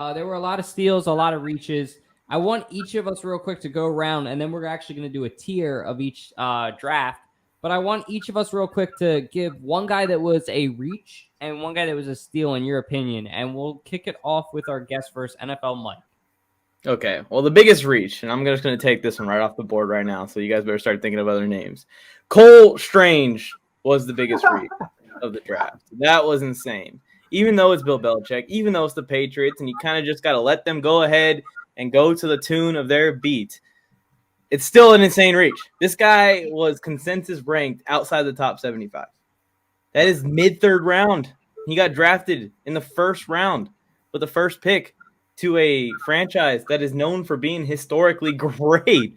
There were a lot of steals, a lot of reaches. I want each of us real quick to go around, and then we're actually going to do a tier of each draft. But I want each of us real quick to give one guy that was a reach and one guy that was a steal, in your opinion. And we'll kick it off with our guest first, NFL Mike. Okay, well, the biggest reach, and I'm just going to take this one right off the board right now, so you guys better start thinking of other names. Cole Strange was the biggest reach of the draft. That was insane. Even though it's Bill Belichick, even though it's the Patriots, and you kind of just got to let them go ahead and go to the tune of their beat, it's still an insane reach. This guy was consensus ranked outside the top 75. That is mid-third round. He got drafted in the first round with the first pick to a franchise that is known for being historically great.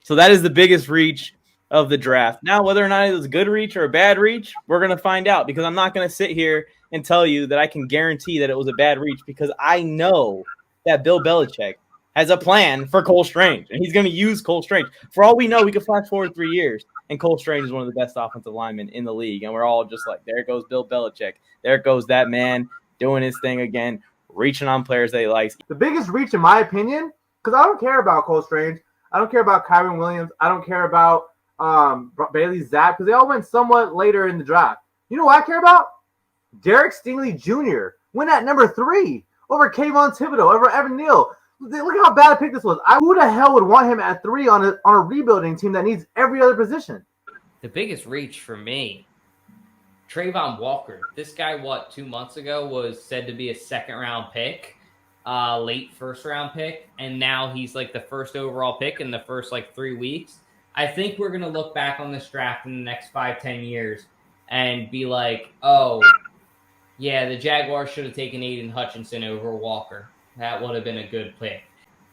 So that is the biggest reach of the draft. Now, whether or not it was a good reach or a bad reach, we're going to find out, because I'm not going to sit here and tell you that I can guarantee that it was a bad reach, because I know that Bill Belichick has a plan for Cole Strange, and he's going to use Cole Strange. For all we know, we could flash forward 3 years, and Cole Strange is one of the best offensive linemen in the league, and we're all just like, there goes Bill Belichick. There goes that man doing his thing again, reaching on players that he likes. The biggest reach, in my opinion, because I don't care about Cole Strange. I don't care about Kyren Williams. I don't care about Bailey Zapp, because they all went somewhat later in the draft. You know what I care about? Derek Stingley Jr. went at number 3 over Kayvon Thibodeau, over Evan Neal. Look how bad a pick this was. Who the hell would want him at 3 on a rebuilding team that needs every other position? The biggest reach for me, Trayvon Walker. This guy, 2 months ago, was said to be a second-round pick, late first-round pick, and now he's like the first overall pick in the first 3 weeks. I think we're going to look back on this draft in the next 5-10 years and be like, oh, yeah, the Jaguars should have taken Aiden Hutchinson over Walker. That would have been a good pick.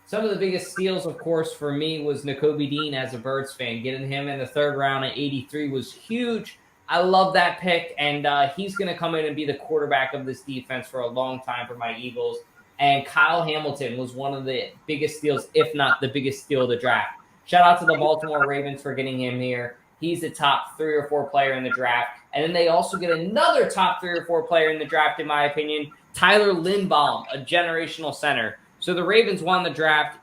Some of the biggest steals, of course, for me was Nakobe Dean as a Birds fan. Getting him in the third round at 83 was huge. I love that pick, and he's going to come in and be the quarterback of this defense for a long time for my Eagles. And Kyle Hamilton was one of the biggest steals, if not the biggest steal of the draft. Shout out to the Baltimore Ravens for getting him here. He's a top 3 or 4 player in the draft. And then they also get another top 3 or 4 player in the draft, in my opinion, Tyler Lindbaum, a generational center. So the Ravens won the draft.